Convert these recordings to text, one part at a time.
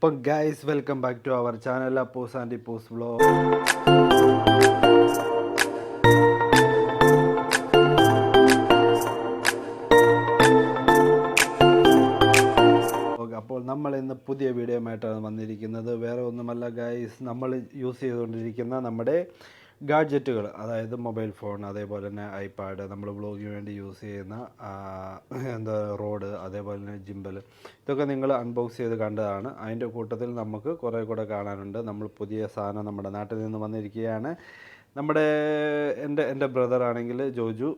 അപ്പോൾ guys welcome back to our channel Appos and Ippos vlog. അപ്പോൾ നമ്മൾ ഇന്ന് പുതിയ വീഡിയോയുമായിട്ടാണ് വന്നിരിക്കുന്നത്. വേറെ ഒന്നുമല്ല ഗൈസ്, നമ്മൾ യൂസ് ചെയ്തുകൊണ്ടിരിക്കുന്ന നമ്മുടെ ഗാഡ്ജറ്റുകൾ, അതായത് മൊബൈൽ ഫോൺ, അതേപോലെ തന്നെ ഐപാഡ്, നമ്മൾ വ്ളോഗിന് വേണ്ടി യൂസ് ചെയ്യുന്ന റോഡ്, അതേപോലെ തന്നെ ജിമ്പൽ, ഇതൊക്കെ നിങ്ങൾ അൺബോക്സ് ചെയ്ത് കണ്ടതാണ്. അതിൻ്റെ കൂട്ടത്തിൽ നമുക്ക് കുറേ കൂടെ കാണാനുണ്ട്. നമ്മൾ പുതിയ സാധനം നമ്മുടെ നാട്ടിൽ നിന്ന് വന്നിരിക്കുകയാണ്. എൻ്റെ ബ്രദറാണെങ്കിൽ ജോജു,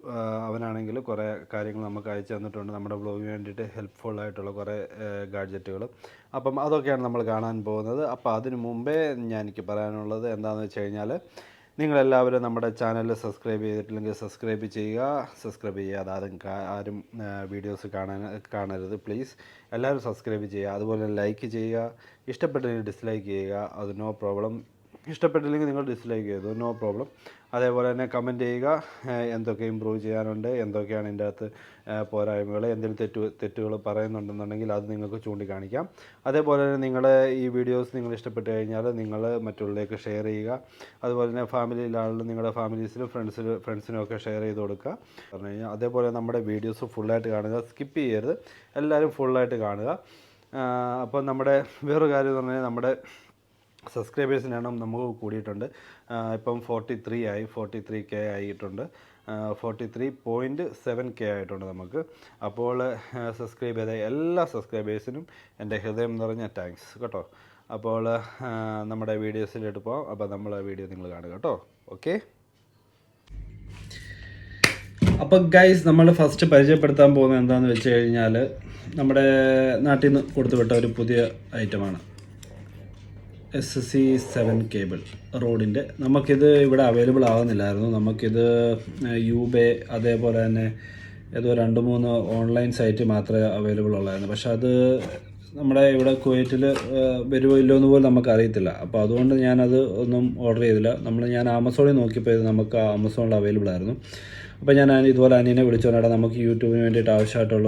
അവനാണെങ്കിൽ കുറേ കാര്യങ്ങൾ നമുക്ക് അയച്ചു തന്നിട്ടുണ്ട് നമ്മുടെ വ്ളോഗിന് വേണ്ടിയിട്ട് ഹെൽപ്ഫുള്ളായിട്ടുള്ള കുറേ ഗാഡ്ജറ്റുകൾ. അപ്പം അതൊക്കെയാണ് നമ്മൾ കാണാൻ പോകുന്നത്. അപ്പോൾ അതിനു മുമ്പേ എനിക്ക് പറയാനുള്ളത് എന്താണെന്ന് വെച്ച് കഴിഞ്ഞാൽ, നിങ്ങളെല്ലാവരും നമ്മുടെ ചാനൽ സബ്സ്ക്രൈബ് ചെയ്തിട്ടില്ലെങ്കിൽ സബ്സ്ക്രൈബ് ചെയ്യുക. ആരും വീഡിയോസ് കാണരുത് പ്ലീസ്. എല്ലാവരും സബ്സ്ക്രൈബ് ചെയ്യുക. അതുപോലെ ലൈക്ക് ചെയ്യുക. ഇഷ്ടപ്പെട്ടില്ലെങ്കിൽ ഡിസ്ലൈക്ക് ചെയ്യുക, അത് നോ പ്രോബ്ലം. ഇഷ്ടപ്പെട്ടില്ലെങ്കിൽ നിങ്ങൾ ഡിസ്ലൈക്ക് ചെയ്തു, നോ പ്രോബ്ലം. അതേപോലെ തന്നെ കമൻറ്റ് ചെയ്യുക, എന്തൊക്കെ ഇമ്പ്രൂവ് ചെയ്യാനുണ്ട്, എന്തൊക്കെയാണ് ഇതിൻ്റെ അകത്ത് പോരായ്മകൾ, എന്തെങ്കിലും തെറ്റുകൾ പറയുന്നുണ്ടെന്നുണ്ടെങ്കിൽ അത് നിങ്ങൾക്ക് ചൂണ്ടിക്കാണിക്കാം. അതേപോലെ തന്നെ നിങ്ങളുടെ ഈ വീഡിയോസ് നിങ്ങൾ ഇഷ്ടപ്പെട്ട് കഴിഞ്ഞാൽ നിങ്ങൾ മറ്റുള്ളവരിലേക്ക് ഷെയർ ചെയ്യുക. അതുപോലെ തന്നെ ഫാമിലിയിലാണെങ്കിലും നിങ്ങളുടെ ഫാമിലീസിലും ഫ്രണ്ട്സിനും ഒക്കെ ഷെയർ ചെയ്ത് കൊടുക്കുക പറഞ്ഞു കഴിഞ്ഞാൽ. അതേപോലെ നമ്മുടെ വീഡിയോസ് ഫുള്ളായിട്ട് കാണുക, സ്കിപ്പ് ചെയ്യരുത്, എല്ലാവരും ഫുള്ളായിട്ട് കാണുക. അപ്പോൾ നമ്മുടെ വേറൊരു കാര്യം എന്ന് പറഞ്ഞാൽ, നമ്മുടെ സബ്സ്ക്രൈബേഴ്സിന് എണ്ണം നമുക്ക് കൂടിയിട്ടുണ്ട്. ഇപ്പം 43K ആയിട്ടുണ്ട്. 43.7K ആയിട്ടുണ്ട് നമുക്ക്. അപ്പോൾ സബ്സ്ക്രൈബ് ചെയ്ത എല്ലാ സബ്സ്ക്രൈബേഴ്സിനും എൻ്റെ ഹൃദയം നിറഞ്ഞ താങ്ക്സ് കേട്ടോ. അപ്പോൾ നമ്മുടെ വീഡിയോസിലോട്ട് പോകാം. അപ്പോൾ നമ്മളെ വീഡിയോ നിങ്ങൾ കാണുക കേട്ടോ. ഓക്കെ. അപ്പോൾ ഗൈസ്, നമ്മൾ ഫസ്റ്റ് പരിചയപ്പെടുത്താൻ പോകുന്നത് എന്താണെന്ന് വെച്ച് കഴിഞ്ഞാൽ, നമ്മുടെ നാട്ടിൽ നിന്ന് കൊടുത്തുവിട്ട ഒരു പുതിയ ഐറ്റമാണ് SC7 കേബിൾ റോഡിൻ്റെ. നമുക്കിത് ഇവിടെ അവൈലബിൾ ആകുന്നില്ലായിരുന്നു. നമുക്കിത് യൂബേ, അതേപോലെ തന്നെ ഏതോ 2-3 ഓൺലൈൻ സൈറ്റ് മാത്രമേ അവൈലബിൾ ഉള്ളായിരുന്നു. പക്ഷെ അത് നമ്മുടെ ഇവിടെ കുവൈറ്റിൽ വരുമോ ഇല്ലോ എന്ന് പോലും നമുക്ക് അറിയത്തില്ല. അപ്പോൾ അതുകൊണ്ട് ഞാനത് ഒന്നും ഓർഡർ ചെയ്തില്ല. ഞാൻ ആമസോണിൽ നോക്കിയപ്പോൾ ഇത് നമുക്ക് ആമസോണിൽ അവൈലബിൾ ആയിരുന്നു. അപ്പോൾ ഞാൻ ഇതുപോലെ അനിയനെ വിളിച്ചുകൊണ്ടാണ് നമുക്ക് യൂട്യൂബിന് വേണ്ടിയിട്ട് ആവശ്യമായിട്ടുള്ള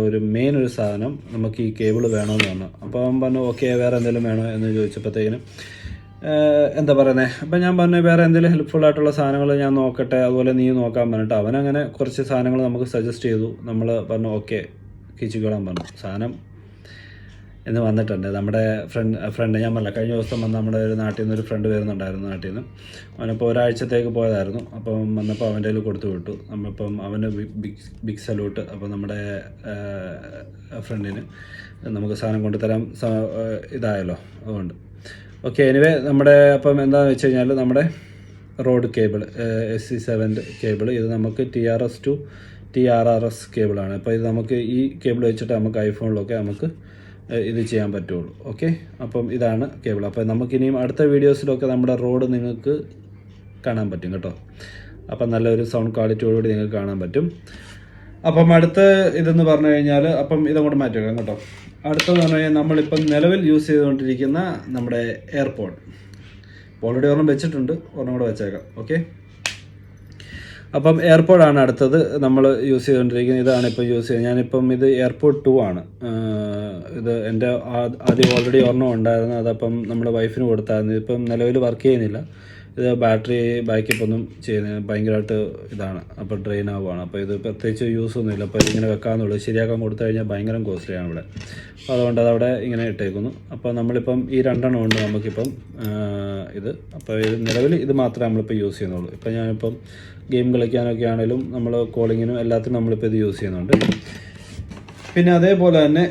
ഒരു സാധനം നമുക്ക് ഈ കേബിൾ വേണമെന്ന് പറഞ്ഞു. അപ്പോൾ അവൻ പറഞ്ഞു ഓക്കെ, വേറെ എന്തെങ്കിലും വേണോ എന്ന് ചോദിച്ചപ്പോഴത്തേക്കിനും എന്താ പറയുന്നത്, അപ്പം ഞാൻ പറഞ്ഞു വേറെ എന്തെങ്കിലും ഹെൽപ്ഫുൾ ആയിട്ടുള്ള സാധനങ്ങൾ ഞാൻ നോക്കട്ടെ, അതുപോലെ നീ നോക്കാൻ പറഞ്ഞിട്ട് അവനങ്ങനെ കുറച്ച് സാധനങ്ങൾ നമുക്ക് സജസ്റ്റ് ചെയ്തു. നമ്മൾ പറഞ്ഞു ഓക്കെ, കിച്ചിക്കോളാൻ പറഞ്ഞു. സാധനം എന്ന് വന്നിട്ടുണ്ട്. നമ്മുടെ ഫ്രണ്ട് ഞാൻ പറഞ്ഞില്ല, കഴിഞ്ഞ ദിവസം വന്ന് നമ്മുടെ ഒരു നാട്ടിൽ നിന്ന് ഒരു ഫ്രണ്ട് വരുന്നുണ്ടായിരുന്നു. നാട്ടിൽ നിന്ന് അവനിപ്പോൾ ഒരാഴ്ചത്തേക്ക് പോയതായിരുന്നു. അപ്പം വന്നപ്പോൾ അവൻ്റെ കയ്യിൽ കൊടുത്തു വിട്ടു. നമ്മളിപ്പം അവന് ബിഗ് സല്യൂട്ട്. അപ്പോൾ നമ്മുടെ ഫ്രണ്ടിന് നമുക്ക് സാധനം കൊണ്ടുതരാൻ ഇതായല്ലോ, അതുകൊണ്ട് ഓക്കെ. എനിവേ, നമ്മുടെ അപ്പം എന്താണെന്ന് വെച്ച് കഴിഞ്ഞാൽ, നമ്മുടെ റോഡ് കേബിൾ SC7 കേബിൾ, ഇത് നമുക്ക് TRS to TRRS കേബിളാണ്. അപ്പോൾ ഇത് നമുക്ക് ഈ കേബിൾ വെച്ചിട്ട് നമുക്ക് ഐഫോണിലൊക്കെ നമുക്ക് ഇത് ചെയ്യാൻ പറ്റുള്ളൂ. ഓക്കെ. അപ്പം ഇതാണ് കേബിൾ. അപ്പോൾ നമുക്കിനിയും അടുത്ത വീഡിയോസിലൊക്കെ നമ്മുടെ റോഡ് നിങ്ങൾക്ക് കാണാൻ പറ്റും കേട്ടോ. അപ്പം നല്ലൊരു സൗണ്ട് ക്വാളിറ്റിയോടുകൂടി നിങ്ങൾക്ക് കാണാൻ പറ്റും. അപ്പം അടുത്ത ഇതെന്ന് പറഞ്ഞു കഴിഞ്ഞാൽ, അപ്പം ഇതങ്ങോട്ട് മാറ്റി വെക്കാം കേട്ടോ. അടുത്തെന്ന് പറഞ്ഞു കഴിഞ്ഞാൽ, നമ്മളിപ്പം നിലവിൽ യൂസ് ചെയ്തുകൊണ്ടിരിക്കുന്ന നമ്മുടെ എയർപോഡ്. ഓൾറെഡി ഒരെണ്ണം വെച്ചിട്ടുണ്ട്, ഒരെണ്ണം കൂടെ വെച്ചേക്കാം. ഓക്കെ. അപ്പം എയർപോഡാണ് അടുത്തത് നമ്മൾ യൂസ് ചെയ്തുകൊണ്ടിരിക്കുന്നത്. ഇതാണ് ഇപ്പം യൂസ് ചെയ്യുന്നത്. ഞാനിപ്പം ഇത് എയർപോഡ് 2 ആണ്. ഇത് എൻ്റെ ആദ്യം ഓൾറെഡി ഒരെണ്ണം ഉണ്ടായിരുന്നു. അതപ്പം നമ്മുടെ വൈഫിന് കൊടുത്തായിരുന്നു. ഇപ്പം നിലവിൽ വർക്ക് ചെയ്യുന്നില്ല. ഇത് ബാറ്ററി ബാക്കപ്പ് ഒന്നും ചെയ്യുന്നത് ഭയങ്കരമായിട്ട് ഇതാണ്, അപ്പോൾ ഡ്രെയിൻ ആവുകയാണ്. അപ്പോൾ ഇത് പ്രത്യേകിച്ച് യൂസൊന്നുമില്ല. അപ്പോൾ ഇതിങ്ങനെ വെക്കാമെന്നുള്ളൂ. ശരിയാക്കാൻ കൊടുത്തു കഴിഞ്ഞാൽ ഭയങ്കര കോസ്റ്റ്ലിയാണ് ഇവിടെ. അപ്പോൾ അതുകൊണ്ട് അതവിടെ ഇങ്ങനെ ഇട്ടേക്കുന്നു. അപ്പോൾ നമ്മളിപ്പം ഈ 2 ഉണ്ട് നമുക്കിപ്പം ഇത്. അപ്പോൾ ഇത് നിലവിൽ ഇത് മാത്രമേ നമ്മളിപ്പോൾ യൂസ് ചെയ്യുന്നുള്ളൂ. ഇപ്പം ഞാനിപ്പം ഗെയിം കളിക്കാനൊക്കെ ആണെങ്കിലും നമ്മൾ കോളിങ്ങിനും എല്ലാത്തിനും നമ്മളിപ്പോൾ ഇത് യൂസ് ചെയ്യുന്നുണ്ട്. പിന്നെ അതേപോലെ തന്നെ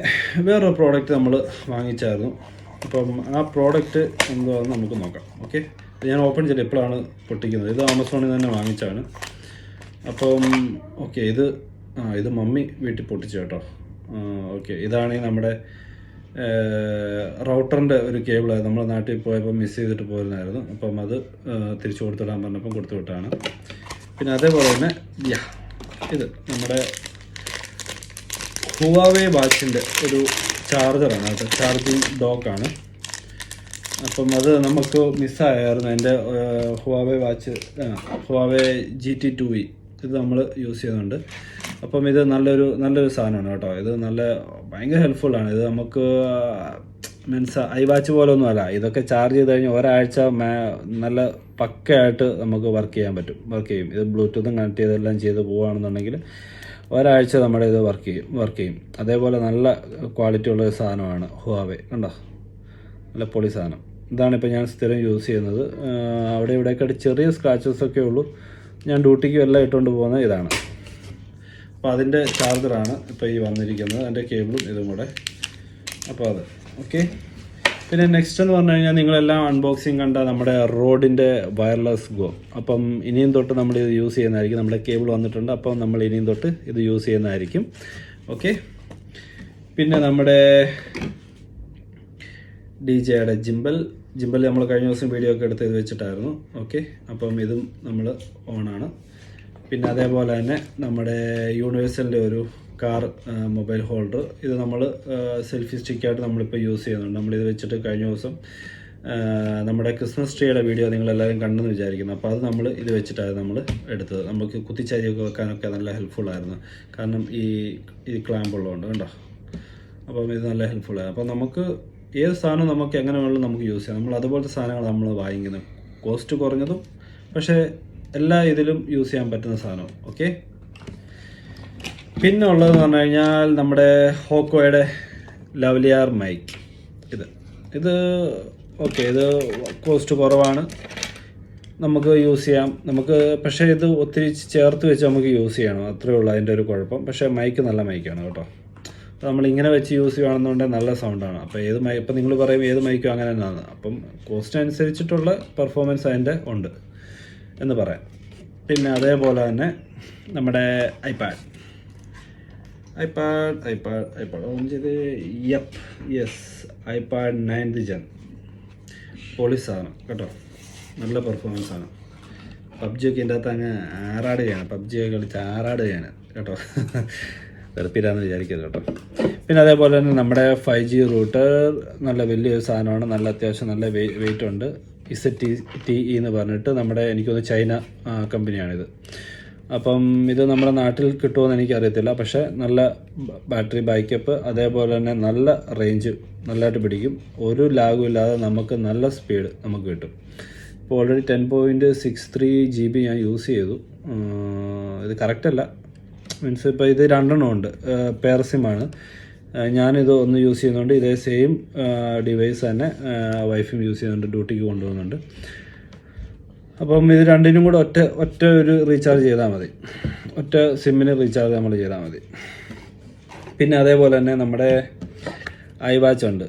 വേറൊരു പ്രോഡക്റ്റ് നമ്മൾ വാങ്ങിച്ചായിരുന്നു. അപ്പം ആ പ്രോഡക്റ്റ് എന്താണെന്ന് നമുക്ക് നോക്കാം. ഓക്കെ. ഞാൻ ഓപ്പൺ ചെയ്ത് എപ്പോഴാണ് പൊട്ടിക്കുന്നത്. ഇത് ആമസോണിൽ തന്നെ വാങ്ങിച്ചാണ്. അപ്പം ഓക്കെ, ഇത് മമ്മി വീട്ടിൽ പൊട്ടിച്ചു കേട്ടോ. ഓക്കെ, ഇതാണെങ്കിൽ നമ്മുടെ റൗട്ടറിൻ്റെ ഒരു കേബിളാണ്. നമ്മൾ നാട്ടിൽ പോയപ്പോൾ മിസ് ചെയ്തിട്ട് പോയിരുന്നായിരുന്നു. അപ്പം അത് തിരിച്ചു കൊടുത്തിടാൻ പറഞ്ഞപ്പം കൊടുത്തു വിട്ടാണ്. പിന്നെ അതേപോലെ തന്നെ ഇത് നമ്മുടെ ഹുവാവേ വാച്ചിൻ്റെ ഒരു ചാർജറാണ് കേട്ടോ. ചാർജിങ് ഡോക്കാണ്. അപ്പം അത് നമുക്ക് മിസ്സായായിരുന്നു. എൻ്റെ ഹുവാവേ വാച്ച് ഹുവാവേ GT2e ഇത് നമ്മൾ യൂസ് ചെയ്യുന്നുണ്ട്. അപ്പം ഇത് നല്ലൊരു സാധനമാണ് കേട്ടോ. ഇത് ഭയങ്കര ഹെൽപ്ഫുള്ളാണ്. ഇത് നമുക്ക് മീൻസ് ഐ വാച്ച് പോലൊന്നും അല്ല. ഇതൊക്കെ ചാർജ് ചെയ്ത് കഴിഞ്ഞാൽ ഒരാഴ്ച നല്ല പക്കയായിട്ട് നമുക്ക് വർക്ക് ചെയ്യും. ഇത് ബ്ലൂടൂത്തും കണക്ട് ചെയ്തെല്ലാം ചെയ്ത് പോവുകയാണെന്നുണ്ടെങ്കിൽ ഒരാഴ്ച നമ്മുടെ ഇത് വർക്ക് ചെയ്യും. അതേപോലെ നല്ല ക്വാളിറ്റി ഉള്ള ഒരു സാധനമാണ് ഹുവാവേ. കണ്ടോ, നല്ല പൊളി സാധനം. ഇതാണിപ്പോൾ ഞാൻ സ്ഥിരം യൂസ് ചെയ്യുന്നത്. അവിടെ ഇവിടെയൊക്കെ ചെറിയ സ്ക്രാച്ചസൊക്കെ ഉള്ളൂ. ഞാൻ ഡ്യൂട്ടിക്കും എല്ലാം ഇട്ടുകൊണ്ട് പോകുന്നത് ഇതാണ്. അപ്പോൾ അതിൻ്റെ ചാർജറാണ് ഇപ്പോൾ ഈ വന്നിരിക്കുന്നത്, അതിൻ്റെ കേബിളും ഇതും കൂടെ. അപ്പോൾ അത് ഓക്കെ. പിന്നെ നെക്സ്റ്റ് എന്ന് പറഞ്ഞു കഴിഞ്ഞാൽ നിങ്ങളെല്ലാം അൺബോക്സിങ് കണ്ട നമ്മുടെ റോഡിൻ്റെ വയർലെസ് ഗോ. അപ്പം ഇനിയും തൊട്ട് നമ്മൾ ഇത് യൂസ് ചെയ്യുന്നതായിരിക്കും. നമ്മുടെ കേബിൾ വന്നിട്ടുണ്ട്, അപ്പം നമ്മൾ ഇനിയും തൊട്ട് ഇത് യൂസ് ചെയ്യുന്നതായിരിക്കും. ഓക്കെ. പിന്നെ നമ്മുടെ DJയുടെ ജിംബൽ നമ്മൾ കഴിഞ്ഞ ദിവസം വീഡിയോ ഒക്കെ എടുത്ത് ഇത് വെച്ചിട്ടായിരുന്നു. ഓക്കെ. അപ്പം ഇതും നമ്മൾ ഓണാണ്. പിന്നെ അതേപോലെ തന്നെ നമ്മുടെ യൂണിവേഴ്സലിൻ്റെ ഒരു കാർ മൊബൈൽ ഹോൾഡർ. ഇത് നമ്മൾ സെൽഫി സ്റ്റിക്കായിട്ട് നമ്മളിപ്പോൾ യൂസ് ചെയ്യുന്നുണ്ട്. നമ്മളിത് വെച്ചിട്ട് കഴിഞ്ഞ ദിവസം നമ്മുടെ ക്രിസ്മസ് ട്രീയുടെ വീഡിയോ നിങ്ങളെല്ലാവരും കണ്ടെന്ന് വിചാരിക്കുന്നു. അപ്പോൾ അത് നമ്മൾ ഇത് വെച്ചിട്ടായിരുന്നു നമ്മൾ എടുത്തത്. നമുക്ക് കുത്തിച്ചാരിയൊക്കെ വെക്കാനൊക്കെ നല്ല ഹെൽപ്ഫുള്ളായിരുന്നു. കാരണം ഈ ക്ലാമ്പ് ഉള്ളതുകൊണ്ട് കണ്ടോ. അപ്പം ഇത് നല്ല ഹെൽപ്ഫുള്ളായിരുന്നു. അപ്പോൾ നമുക്ക് ഏത് സാധനം നമുക്ക് എങ്ങനെ വേണമെങ്കിലും നമുക്ക് യൂസ് ചെയ്യാം. നമ്മൾ അതുപോലത്തെ സാധനങ്ങൾ നമ്മൾ വാങ്ങിക്കുന്നത് കോസ്റ്റ് കുറഞ്ഞതും പക്ഷേ എല്ലാ ഇതിലും യൂസ് ചെയ്യാൻ പറ്റുന്ന സാധനം. ഓക്കെ. പിന്നെ ഉള്ളതെന്ന് പറഞ്ഞു കഴിഞ്ഞാൽ നമ്മുടെ ഹോക്കോയുടെ ലവ്ലിയർ മൈക്ക്. ഇത് ഓക്കെ, ഇത് കോസ്റ്റ് കുറവാണ്, നമുക്ക് യൂസ് ചെയ്യാം. പക്ഷേ ഇത് ഒത്തിരി ചേർത്ത് വെച്ച് നമുക്ക് യൂസ് ചെയ്യണം, അത്രയേ ഉള്ളൂ അതിൻ്റെ ഒരു കുഴപ്പം. പക്ഷേ മൈക്ക് നല്ല മൈക്കാണ് കേട്ടോ. അപ്പോൾ നമ്മളിങ്ങനെ വെച്ച് യൂസ് ചെയ്യുകയാണെന്നുണ്ടെങ്കിൽ നല്ല സൗണ്ടാണ്. അപ്പോൾ ഇപ്പം നിങ്ങൾ പറയും ഏത് മൈക്കും അങ്ങനെ തന്നെയാണ്. അപ്പം കോസ്റ്റിനനുസരിച്ചിട്ടുള്ള പെർഫോമൻസ് അതിൻ്റെ ഉണ്ട് എന്ന് പറയാം. പിന്നെ അതേപോലെ തന്നെ നമ്മുടെ ഐപാഡ് ഓൺ ചെയ്ത് ഐപാഡ് 9th Gen പൊളി സാധനം കേട്ടോ. നല്ല പെർഫോമൻസ് ആണ്. പബ്ജിയൊക്കെ ഇതിൻ്റെ അകത്ത് അങ്ങ് പബ്ജിയൊക്കെ കളിച്ച് ആറാടുകയാണ് കേട്ടോ. വെറുപ്പില്ലാന്ന് വിചാരിക്കരുത് കേട്ടോ. പിന്നെ അതേപോലെ തന്നെ നമ്മുടെ 5G റൂട്ടർ നല്ല വലിയൊരു സാധനമാണ്. നല്ല അത്യാവശ്യം നല്ല വെയിറ്റ് ഉണ്ട്. ZTE എന്ന് പറഞ്ഞിട്ട് എനിക്കൊന്ന് ചൈന കമ്പനിയാണിത്. അപ്പം ഇത് നമ്മുടെ നാട്ടിൽ കിട്ടുമെന്ന് എനിക്കറിയത്തില്ല. പക്ഷേ നല്ല ബാറ്ററി ബാക്കപ്പ്, അതേപോലെ തന്നെ നല്ല റേഞ്ച് നല്ലതായിട്ട് പിടിക്കും. ഒരു ലാഗും ഇല്ലാതെ നമുക്ക് നല്ല സ്പീഡ് നമുക്ക് കിട്ടും. ഇപ്പോൾ ഓൾറെഡി 10.63 GB ഞാൻ യൂസ് ചെയ്തു. ഇത് കറക്റ്റല്ല, മീൻസ് ഇപ്പോൾ ഇത് 2 ഉണ്ട്, പെയർ സിമാണ്. ഞാനിത് ഒന്ന് യൂസ് ചെയ്യുന്നുണ്ട്. ഇതേ സെയിം ഡിവൈസ് തന്നെ വൈഫും യൂസ് ചെയ്യുന്നുണ്ട്, ഡ്യൂട്ടിക്ക് കൊണ്ടുപോകുന്നുണ്ട്. അപ്പം ഇത് രണ്ടിനും കൂടെ ഒറ്റ ഒരു റീചാർജ് ചെയ്താൽ മതി. ഒറ്റ സിമ്മിന് റീചാർജ് നമ്മൾ ചെയ്താൽ മതി. പിന്നെ അതേപോലെ തന്നെ നമ്മുടെ iWatch ഉണ്ട്.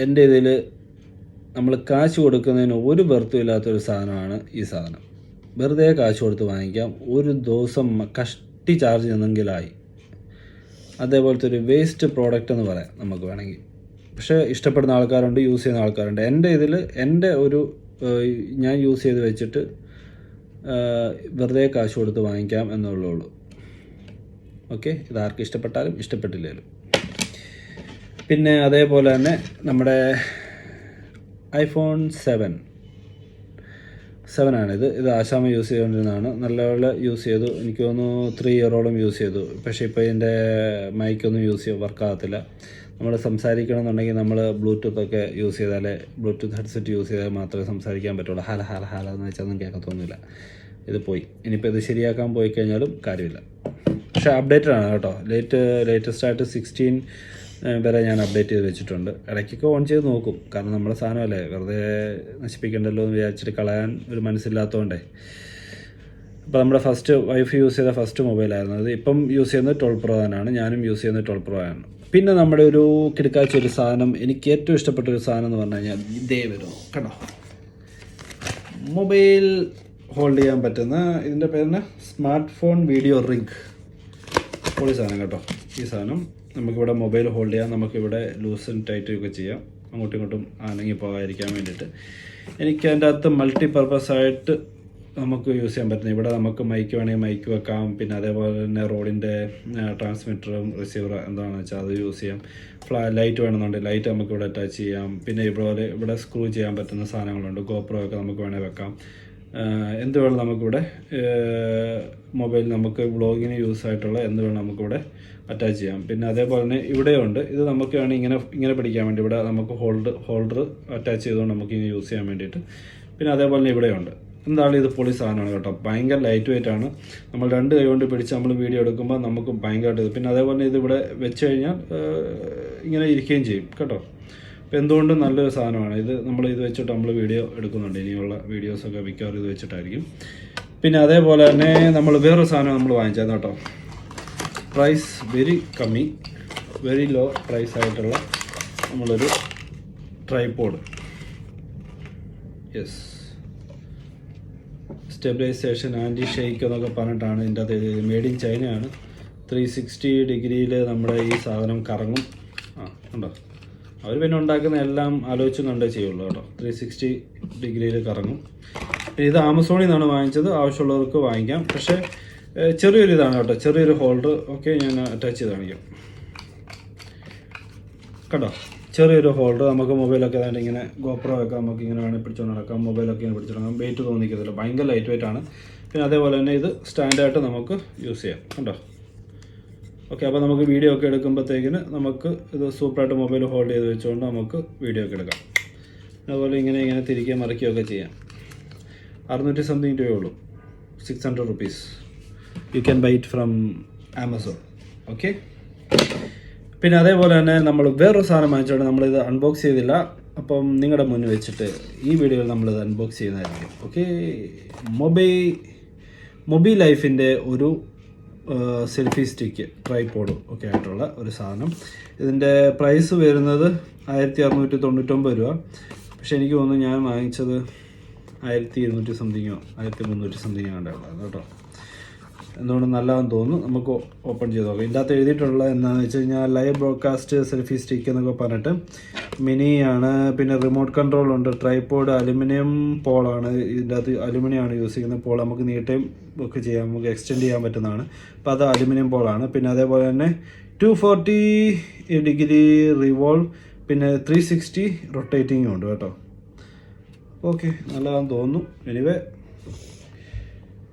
എൻ്റെ ഇതിൽ നമ്മൾ കാശ് കൊടുക്കുന്നതിന് ഒരു ബർത്തും ഇല്ലാത്തൊരു സാധനമാണ് ഈ സാധനം. വെറുതെ കാശ് കൊടുത്ത് വാങ്ങിക്കാം. ഒരു ദിവസം കഷ്ടി ചാർജ് ചെയ്യുന്നെങ്കിലായി. അതേപോലത്തെ ഒരു വേസ്റ്റ് പ്രോഡക്റ്റ് എന്ന് പറയാം നമുക്ക് വേണമെങ്കിൽ. പക്ഷേ ഇഷ്ടപ്പെടുന്ന ആൾക്കാരുണ്ട്, യൂസ് ചെയ്യുന്ന ആൾക്കാരുണ്ട്. എൻ്റെ ഒരു ഞാൻ യൂസ് ചെയ്ത് വെച്ചിട്ട് വെറുതെ കാശ് കൊടുത്ത് വാങ്ങിക്കാം എന്നുള്ളൂ. ഓക്കെ. ഇതാർക്ക് ഇഷ്ടപ്പെട്ടാലും ഇഷ്ടപ്പെട്ടില്ലേലും. പിന്നെ അതേപോലെ തന്നെ നമ്മുടെ iPhone 7 ആണിത്. ഇത് ആശാമ യൂസ് ചെയ്തുകൊണ്ടിരുന്നതാണ്. നല്ലപോലെ യൂസ് ചെയ്തു. എനിക്ക് തോന്നുന്നു 3 ഇയറോളം യൂസ് ചെയ്തു. പക്ഷേ ഇപ്പോൾ ഇതിൻ്റെ മൈക്കൊന്നും വർക്കാകത്തില്ല. നമ്മൾ സംസാരിക്കണമെന്നുണ്ടെങ്കിൽ നമ്മൾ ബ്ലൂടൂത്തൊക്കെ യൂസ് ചെയ്താലേ, ബ്ലൂടൂത്ത് ഹെഡ്സെറ്റ് യൂസ് ചെയ്താൽ മാത്രമേ സംസാരിക്കാൻ പറ്റുള്ളൂ. ഹാല എന്ന് വെച്ചാൽ ഒന്നും കേൾക്കത്തൊന്നുമില്ല. ഇത് പോയി. ഇനിയിപ്പോൾ ഇത് ശരിയാക്കാൻ പോയി കഴിഞ്ഞാലും കാര്യമില്ല. പക്ഷേ അപ്ഡേറ്റഡ് ആണ് കേട്ടോ. ലേറ്റസ്റ്റ് ആയിട്ട് 16 വരെ ഞാൻ അപ്ഡേറ്റ് ചെയ്ത് വെച്ചിട്ടുണ്ട്. ഇടയ്ക്കൊക്കെ ഓൺ ചെയ്ത് നോക്കും. കാരണം നമ്മുടെ സാധനമല്ലേ, വെറുതെ നശിപ്പിക്കണ്ടല്ലോ എന്ന് വിചാരിച്ചിട്ട് കളയാൻ ഒരു മനസ്സില്ലാത്തതുകൊണ്ടേ. അപ്പോൾ നമ്മുടെ വൈഫ് യൂസ് ചെയ്ത ഫസ്റ്റ് മൊബൈലായിരുന്നു അത്. ഇപ്പം യൂസ് ചെയ്യുന്നത് 12 Pro തന്നെയാണ്. ഞാനും യൂസ് ചെയ്യുന്നത് 12 Pro ആണ്. പിന്നെ നമ്മുടെ ഒരു കിടക്കാച്ച ഒരു സാധനം, എനിക്ക് ഏറ്റവും ഇഷ്ടപ്പെട്ട ഒരു സാധനം എന്ന് പറഞ്ഞു കഴിഞ്ഞാൽ ഇതേ വരുന്നു കേട്ടോ. മൊബൈൽ ഹോൾഡ് ചെയ്യാൻ പറ്റുന്ന, ഇതിൻ്റെ പേരിന് സ്മാർട്ട് ഫോൺ വീഡിയോ റിംഗ്. പൊളി സാധനം കേട്ടോ. ഈ സാധനം നമുക്കിവിടെ മൊബൈൽ ഹോൾഡ് ചെയ്യാം. നമുക്കിവിടെ ലൂസും ടൈറ്റും ഒക്കെ ചെയ്യാം, അങ്ങോട്ടും ഇങ്ങോട്ടും അനങ്ങി പോകാതിരിക്കാൻ വേണ്ടിയിട്ട്. എനിക്ക് അതിൻ്റെ അകത്ത് മൾട്ടിപർപ്പസ് ആയിട്ട് നമുക്ക് യൂസ് ചെയ്യാൻ പറ്റുന്നത്. ഇവിടെ നമുക്ക് മൈക്ക് വേണമെങ്കിൽ മൈക്ക് വെക്കാം. പിന്നെ അതേപോലെ തന്നെ റോഡിൻ്റെ ട്രാൻസ്മിറ്ററും റിസീവറും എന്താണെന്ന് വെച്ചാൽ അത് യൂസ് ചെയ്യാം. ലൈറ്റ് വേണമെന്നുണ്ടെങ്കിൽ ലൈറ്റ് നമുക്ക് ഇവിടെ അറ്റാച്ച് ചെയ്യാം. പിന്നെ ഇവിടെ സ്ക്രൂ ചെയ്യാൻ പറ്റുന്ന സാധനങ്ങളുണ്ട്. GoPro ഒക്കെ നമുക്ക് വേണമെങ്കിൽ വെക്കാം. എന്ത് വേണം നമുക്കിവിടെ മൊബൈൽ നമുക്ക് വ്ളോഗിന് യൂസ് ആയിട്ടുള്ള എന്ത് വേണം നമുക്കിവിടെ അറ്റാച്ച് ചെയ്യാം. പിന്നെ അതേപോലെ തന്നെ ഇവിടെയുണ്ട്, ഇത് നമുക്ക് വേണമെങ്കിൽ ഇങ്ങനെ പിടിക്കാൻ വേണ്ടി ഇവിടെ നമുക്ക് ഹോൾഡർ അറ്റാച്ച് ചെയ്തുകൊണ്ട് നമുക്ക് ഇങ്ങനെ യൂസ് ചെയ്യാൻ വേണ്ടിയിട്ട്. പിന്നെ അതേപോലെ തന്നെ ഇവിടെയുണ്ട്. എന്തായാലും ഇത് പൊളി സാധനമാണ് കേട്ടോ. ഭയങ്കര ലൈറ്റ് വെയിറ്റ് ആണ്. നമ്മൾ 2 കൈ കൊണ്ട് പിടിച്ച് നമ്മൾ വീഡിയോ എടുക്കുമ്പോൾ നമുക്ക് ഭയങ്കരമായിട്ട് പിന്നെ അതേപോലെ തന്നെ ഇതിവിടെ വെച്ച് കഴിഞ്ഞാൽ ഇങ്ങനെ ഇരിക്കുകയും ചെയ്യും കേട്ടോ. അപ്പോൾ എന്തുകൊണ്ടും നല്ലൊരു സാധനമാണ് ഇത്. നമ്മൾ ഇത് വെച്ചിട്ട് നമ്മൾ വീഡിയോ എടുക്കുന്നുണ്ട്. ഇനിയുള്ള വീഡിയോസൊക്കെ മിക്കവാറും ഇത് വെച്ചിട്ടായിരിക്കും. പിന്നെ അതേപോലെ തന്നെ നമ്മൾ വേറൊരു സാധനം നമ്മൾ വാങ്ങിച്ചായിരുന്നു കേട്ടോ. പ്രൈസ് വെരി കമ്മി, വെരി ലോ പ്രൈസ് ആയിട്ടുള്ള നമ്മളൊരു tripod. Yes, stabilisation anti shake എന്നൊക്കെ പറഞ്ഞിട്ടാണ് ഇതിൻ്റെ അകത്ത് മെയ്ഡ് ഇൻ ചൈനയാണ്. 360 ഡിഗ്രിയിൽ നമ്മുടെ ഈ സാധനം കറങ്ങും. ഉണ്ടോ, അവർ പിന്നെ ഉണ്ടാക്കുന്ന എല്ലാം ആലോചിച്ചും കണ്ടേ ചെയ്യുള്ളൂ കേട്ടോ. 360 ഡിഗ്രിയിൽ കറങ്ങും. ഇത് ആമസോണിൽ നിന്നാണ് വാങ്ങിച്ചത്. ആവശ്യമുള്ളവർക്ക് വാങ്ങിക്കാം. പക്ഷേ ചെറിയൊരു ഇതാണ് കേട്ടോ, ചെറിയൊരു ഹോൾഡർ. ഓക്കെ, ഞാൻ അറ്റാച്ച് ചെയ്ത് കാണിക്കാം കേട്ടോ. ചെറിയൊരു ഹോൾഡർ. നമുക്ക് മൊബൈലൊക്കെ അതായത് ഇങ്ങനെ ഗോപ്രോ ഒക്കെ നമുക്ക് ഇങ്ങനെ വേണമെങ്കിൽ പിടിച്ചുകൊണ്ട് നടക്കാം. മൊബൈലൊക്കെ ഇങ്ങനെ പിടിച്ചിടക്കാം. വെയിറ്റ് തോന്നിക്കത്തില്ല, ഭയങ്കര ലൈറ്റ് വെയിറ്റ് ആണ്. പിന്നെ അതേപോലെ തന്നെ ഇത് സ്റ്റാൻഡായിട്ട് നമുക്ക് യൂസ് ചെയ്യാം കേട്ടോ. ഓക്കെ, അപ്പോൾ നമുക്ക് വീഡിയോ ഒക്കെ എടുക്കുമ്പോഴത്തേക്കിന് നമുക്ക് ഇത് സൂപ്പറായിട്ട് മൊബൈൽ ഹോൾഡ് ചെയ്ത് വെച്ചുകൊണ്ട് നമുക്ക് വീഡിയോ ഒക്കെ എടുക്കാം. അതുപോലെ ഇങ്ങനെ തിരികെ മറിക്കുകയൊക്കെ ചെയ്യാം. 600 സംതിങ് രൂപയേ ഉള്ളൂ. 600 rupees. You can buy it from Amazon. Okay, പിന്നെ അതേപോലെ തന്നെ നമ്മൾ വേറൊരു സാധനം വാങ്ങിച്ചോണ്ട് നമ്മളിത് അൺബോക്സ് ചെയ്തില്ല. അപ്പം നിങ്ങളുടെ മുന്നിൽ വെച്ചിട്ട് ഈ വീഡിയോയിൽ നമ്മളിത് അൺബോക്സ് ചെയ്യുന്നതായിരിക്കും. ഓക്കെ, മൊബി ലൈഫിൻ്റെ ഒരു സെൽഫി സ്റ്റിക്ക് ട്രൈപോഡും ഒക്കെ ആയിട്ടുള്ള ഒരു സാധനം. ഇതിൻ്റെ പ്രൈസ് വരുന്നത് 1699 രൂപ. പക്ഷെ എനിക്ക് തോന്നുന്നു ഞാൻ വാങ്ങിച്ചത് 1200 സംതിങ്ങോ 1300 സംതിങ്ങോ ഉണ്ടാവുള്ളൂ കേട്ടോ. എന്തുകൊണ്ട് നല്ലതെന്ന് തോന്നുന്നു. നമുക്ക് ഓപ്പൺ ചെയ്ത് നോക്കാം. ഇതിൻ്റെ അകത്ത് എഴുതിയിട്ടുള്ള എന്താണെന്ന് വെച്ച് കഴിഞ്ഞാൽ ലൈവ് ബ്രോഡ്കാസ്റ്റ് സെൽഫി സ്റ്റിക്ക് എന്നൊക്കെ പറഞ്ഞിട്ട് മിനിയാണ്. പിന്നെ റിമോട്ട് കൺട്രോൾ ഉണ്ട്. ട്രൈപോഡ് അലുമിനിയം പോളാണ്. ഇതിൻ്റെ അകത്ത് അലുമിനിയം ആണ് യൂസ് ചെയ്യുന്നത്. പോൾ നമുക്ക് നീട്ടുകയും ഒക്കെ ചെയ്യാം, നമുക്ക് എക്സ്റ്റെൻഡ് ചെയ്യാൻ പറ്റുന്നതാണ്. അപ്പോൾ അത് അലുമിനിയം പോളാണ്. പിന്നെ അതേപോലെ തന്നെ 240 ഡിഗ്രി റിവോൾവ്, പിന്നെ 360 റൊട്ടേറ്റിങ്ങും ഉണ്ട് കേട്ടോ. ഓക്കെ, നല്ലതാണെന്ന് തോന്നുന്നു. Anyway,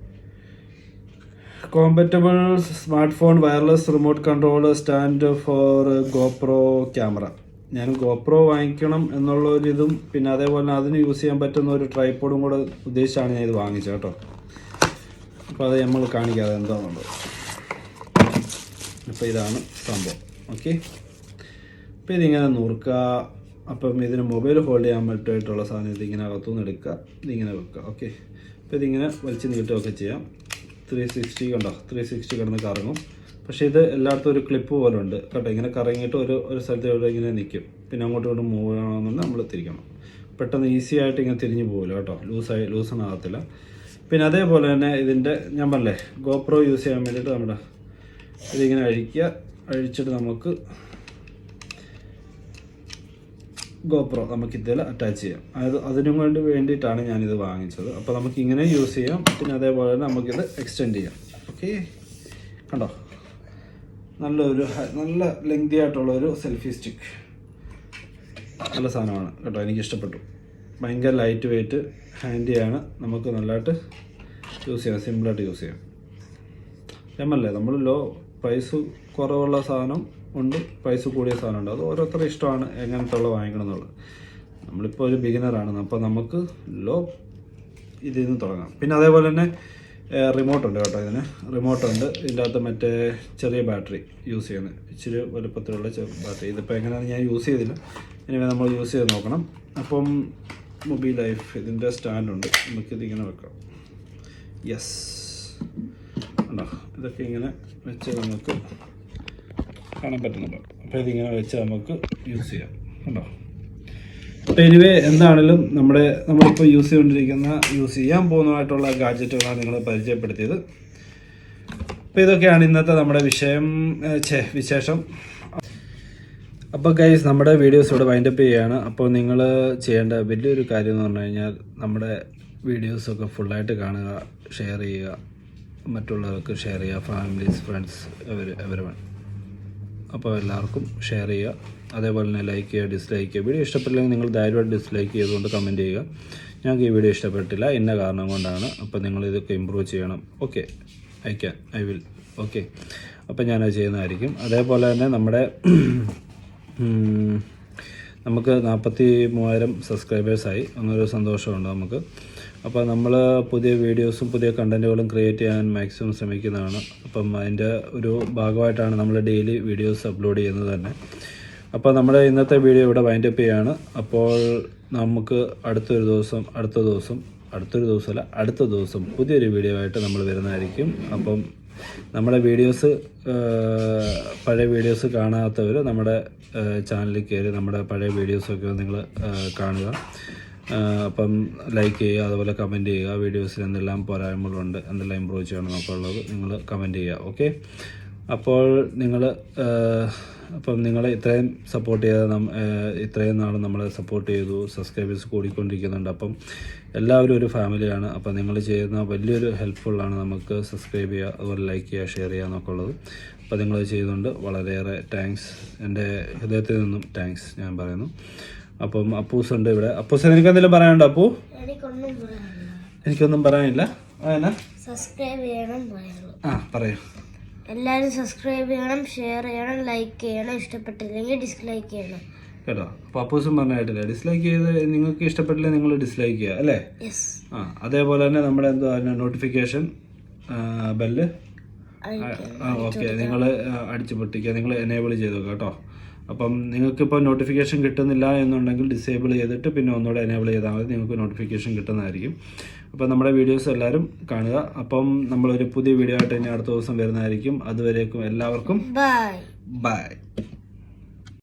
compatible smart phone wireless remote control stand for GoPro camera. ഞാൻ ഗോപ്രോ വാങ്ങിക്കണം എന്നുള്ളൊരിതും പിന്നെ അതേപോലെ അതിന് യൂസ് ചെയ്യാൻ പറ്റുന്ന ഒരു ട്രൈപോഡും കൂടെ ഉദ്ദേശിച്ചാണ് ഞാൻ ഇത് വാങ്ങിച്ചത് കേട്ടോ. അപ്പോൾ അത് നമ്മൾ കാണിക്കാതെ എന്താണെന്നുള്ളത്. അപ്പോൾ ഇതാണ് സംഭവം. ഓക്കെ, അപ്പോൾ ഇതിങ്ങനെ നുറുക്കുക. അപ്പം ഇതിന് മൊബൈൽ ഹോൾഡ് ചെയ്യാൻ പറ്റുമായിട്ടുള്ള സാധനം ഇതിങ്ങനെ അകത്തുനിന്ന് എടുക്കുക, ഇതിങ്ങനെ വെക്കുക. ഓക്കെ, അപ്പോൾ ഇതിങ്ങനെ വലിച്ച് നീട്ടുകയൊക്കെ ചെയ്യാം. 360 കണ്ടോ, 360 കിടന്ന് കറങ്ങും. പക്ഷേ ഇത് എല്ലായിടത്തും ഒരു ക്ലിപ്പ് പോലെ ഉണ്ട് കേട്ടോ. ഇങ്ങനെ കറങ്ങിയിട്ട് ഒരു സ്ഥലത്ത് ഇവിടെ ഇങ്ങനെ നിൽക്കും. പിന്നെ അങ്ങോട്ടും ഇങ്ങോട്ടും മൂവ് ചെയ്യണമെന്നുണ്ടെങ്കിൽ നമ്മൾ തിരിക്കണം. പെട്ടെന്ന് ഈസി ആയിട്ട് ഇങ്ങനെ തിരിഞ്ഞു പോകില്ല കേട്ടോ, ലൂസൺ ആകത്തില്ല. പിന്നെ അതേപോലെ തന്നെ ഇതിൻ്റെ ഞാൻ പറഞ്ഞേ ഗോപ്രോ യൂസ് ചെയ്യാൻ വേണ്ടിയിട്ട് നമ്മുടെ ഇതിങ്ങനെ അഴിച്ചിട്ട് നമുക്ക് ഗോപ്രോ നമുക്ക് ഇതിൽ അറ്റാച്ച് ചെയ്യാം. അതിനും വേണ്ടിയിട്ടാണ് ഞാനിത് വാങ്ങിച്ചത്. അപ്പോൾ നമുക്ക് ഇങ്ങനെ യൂസ് ചെയ്യാം. പിന്നെ അതേപോലെ തന്നെ നമുക്കിത് എക്സ്റ്റെൻഡ് ചെയ്യാം. ഓക്കെ, കണ്ടോ, നല്ല ലെങ്തി ആയിട്ടുള്ളൊരു സെൽഫി സ്റ്റിക്ക്. നല്ല സാധനമാണ് കേട്ടോ, എനിക്കിഷ്ടപ്പെട്ടു. ഭയങ്കര ലൈറ്റ് വെയിറ്റ്, ഹാൻഡിയാണ്. നമുക്ക് നല്ലതായിട്ട് യൂസ് ചെയ്യാം, സിമ്പിളായിട്ട് യൂസ് ചെയ്യാം. ഞമ്മല്ലേ നമ്മൾ പ്രൈസ് കുറവുള്ള സാധനം ഉണ്ട്, പ്രൈസ് കൂടിയ സാധനം ഉണ്ട്. അത് ഓരോരുത്തരുടെ ഇഷ്ടമാണ് എങ്ങനത്തെ ഉള്ള വാങ്ങിക്കണം എന്നുള്ളത്. നമ്മളിപ്പോൾ ഒരു ബിഗിനറാണ്, അപ്പോൾ നമുക്ക് ഇതിൽ നിന്ന് തുടങ്ങാം. പിന്നെ അതേപോലെ തന്നെ റിമോട്ടുണ്ട് കേട്ടോ. റിമോട്ടുണ്ട്. ഇതിൻ്റെ അകത്ത് മറ്റേ ചെറിയ ബാറ്ററി യൂസ് ചെയ്യുന്നത്, ഇച്ചിരി വലുപ്പത്തിലുള്ള ബാറ്ററി. ഇതിപ്പോൾ എങ്ങനെയാണ് ഞാൻ യൂസ് ചെയ്തില്ല, ഇനി നമ്മൾ യൂസ് ചെയ്ത് നോക്കണം. അപ്പം മൊബൈൽ ലൈഫ് ഇതിൻ്റെ സ്റ്റാൻഡുണ്ട്, നമുക്കിതിങ്ങനെ വെക്കാം. യെസ്, ഉണ്ടോ, ഇതൊക്കെ ഇങ്ങനെ വെച്ച് നമുക്ക് കാണാൻ പറ്റുന്നുണ്ടോ. അപ്പോൾ ഇതിങ്ങനെ വെച്ച് നമുക്ക് യൂസ് ചെയ്യാം. ഉണ്ടോ. അപ്പോൾ എനിവേ എന്താണെങ്കിലും നമ്മളിപ്പോൾ യൂസ് ചെയ്യാൻ പോകുന്നതായിട്ടുള്ള ഗാഡ്ജറ്റുകളാണ് നിങ്ങളെ പരിചയപ്പെടുത്തിയത്. അപ്പോൾ ഇതൊക്കെയാണ് ഇന്നത്തെ നമ്മുടെ വിശേഷം. അപ്പോൾ ഗൈസ്, നമ്മുടെ വീഡിയോസ് ഇവിടെ വൈൻഡപ്പ് ചെയ്യുകയാണ്. അപ്പോൾ നിങ്ങൾ ചെയ്യേണ്ട വലിയൊരു കാര്യം എന്ന് പറഞ്ഞു കഴിഞ്ഞാൽ നമ്മുടെ വീഡിയോസൊക്കെ ഫുള്ളായിട്ട് കാണുക, ഷെയർ ചെയ്യുക, മറ്റുള്ളവർക്ക് ഷെയർ ചെയ്യുക, ഫാമിലീസ്, ഫ്രണ്ട്സ്, എവരിവൺ. അപ്പോൾ എല്ലാവർക്കും ഷെയർ ചെയ്യുക. അതേപോലെ തന്നെ ലൈക്ക് ചെയ്യുക, ഡിസ്ലൈക്ക് ചെയ്യുക. വീഡിയോ ഇഷ്ടപ്പെട്ടില്ലെങ്കിൽ നിങ്ങൾ ധൈര്യമായിട്ട് ഡിസ്ലൈക്ക് ചെയ്തുകൊണ്ട് കമൻറ്റ് ചെയ്യുക. ഞങ്ങൾക്ക് ഈ വീഡിയോ ഇഷ്ടപ്പെട്ടില്ല, ഇന്ന കാരണം കൊണ്ടാണ്, അപ്പോൾ നിങ്ങൾ ഇതൊക്കെ ഇമ്പ്രൂവ് ചെയ്യണം. Okay, I will. ഓക്കെ, അപ്പോൾ ഞാനത് ചെയ്യുന്നതായിരിക്കും. അതേപോലെ തന്നെ നമുക്ക് 43,000 സബ്സ്ക്രൈബേഴ്സായി, അങ്ങനൊരു സന്തോഷമുണ്ട് നമുക്ക്. അപ്പോൾ നമ്മൾ പുതിയ വീഡിയോസും പുതിയ കണ്ടൻറ്റുകളും ക്രിയേറ്റ് ചെയ്യാൻ മാക്സിമം ശ്രമിക്കുന്നതാണ്. അപ്പം അതിൻ്റെ ഒരു ഭാഗമായിട്ടാണ് നമ്മൾ ഡെയിലി വീഡിയോസ് അപ്ലോഡ് ചെയ്യുന്നത് തന്നെ. അപ്പോൾ നമ്മുടെ ഇന്നത്തെ വീഡിയോ ഇവിടെ വൈൻഡപ്പ് ചെയ്യുകയാണ്. അപ്പോൾ നമുക്ക് അടുത്ത ദിവസം പുതിയൊരു വീഡിയോ ആയിട്ട് നമ്മൾ വരുന്നതായിരിക്കും. അപ്പം നമ്മുടെ വീഡിയോസ്, പഴയ വീഡിയോസ് കാണാത്തവർ നമ്മുടെ ചാനലിൽ കയറി നമ്മുടെ പഴയ വീഡിയോസൊക്കെ നിങ്ങൾ കാണുക. അപ്പം ലൈക്ക് ചെയ്യുക, അതുപോലെ കമൻറ്റ് ചെയ്യുക. വീഡിയോസിൽ എന്തെല്ലാം പോരായ്മകളുണ്ട്, എന്തെല്ലാം ഇമ്പ്രൂവ് ചെയ്യണം എന്നൊക്കെ ഉള്ളത് നിങ്ങൾ കമൻറ്റ് ചെയ്യുക. ഓക്കെ, അപ്പോൾ നിങ്ങൾ ഇത്രയും സപ്പോർട്ട് ചെയ്ത ഇത്രയും നാൾ നമ്മളെ സപ്പോർട്ട് ചെയ്തു, സബ്സ്ക്രൈബേഴ്സ് കൂടിക്കൊണ്ടിരിക്കുന്നുണ്ട്. അപ്പം എല്ലാവരും ഒരു ഫാമിലിയാണ്. അപ്പം നിങ്ങൾ ചെയ്യുന്ന വലിയൊരു ഹെൽപ്ഫുള്ളാണ് നമുക്ക്. സബ്സ്ക്രൈബ് ചെയ്യുക, അതുപോലെ ലൈക്ക് ചെയ്യുക, ഷെയർ ചെയ്യുക എന്നൊക്കെ ഉള്ളത്. അപ്പോൾ നിങ്ങൾ ചെയ്യുന്നുണ്ട്, വളരെയേറെ താങ്ക്സ്. എൻ്റെ ഹൃദയത്തിൽ നിന്നും താങ്ക്സ് ഞാൻ പറയുന്നു. അപ്പം അപ്പൂസ് ഉണ്ട് ഇവിടെ. അപ്പൂസ്, എനിക്ക് എന്തെങ്കിലും പറയാനുണ്ടോ അപ്പൂ? എനിക്കൊന്നും പറയാനില്ല. സബ്സ്ക്രൈബ് ചെയ്യണം. പറയൂ. എല്ലാവരും സബ്സ്ക്രൈബ് ചെയ്യണം, ഷെയർ ചെയ്യണം, ലൈക്ക് ചെയ്യണം. ഇഷ്ടപ്പെട്ടില്ലെങ്കിൽ ഡിസ്ലൈക്ക് ചെയ്യണം കേട്ടോ. അപ്പോൾ അപ്പൂസും പറഞ്ഞായിട്ടില്ല, ഡിസ്ലൈക്ക് ചെയ്ത് നിങ്ങൾക്ക് ഇഷ്ടപ്പെട്ടില്ല നിങ്ങൾ ഡിസ്ലൈക്ക് ചെയ്യുക അല്ലേ? അതേപോലെ തന്നെ നമ്മുടെ നോട്ടിഫിക്കേഷൻ ബെല്ല് ഓക്കെ നിങ്ങൾ അടിച്ചു പൊട്ടിക്കുക, നിങ്ങൾ എനേബിൾ ചെയ്തു കേട്ടോ. അപ്പം നിങ്ങൾക്കിപ്പോൾ നോട്ടിഫിക്കേഷൻ കിട്ടുന്നില്ല എന്നുണ്ടെങ്കിൽ ഡിസേബിൾ ചെയ്തിട്ട് പിന്നെ ഒന്നുകൂടെ എനേബിൾ ചെയ്താൽ മതി, നിങ്ങൾക്ക് നോട്ടിഫിക്കേഷൻ കിട്ടുന്നതായിരിക്കും. അപ്പോൾ നമ്മുടെ വീഡിയോസ് എല്ലാവരും കാണുക. അപ്പം നമ്മളൊരു പുതിയ വീഡിയോ ആയിട്ട് ഇനി അടുത്ത ദിവസം വരുന്നതായിരിക്കും. അതുവരേക്കും എല്ലാവർക്കും ബൈ.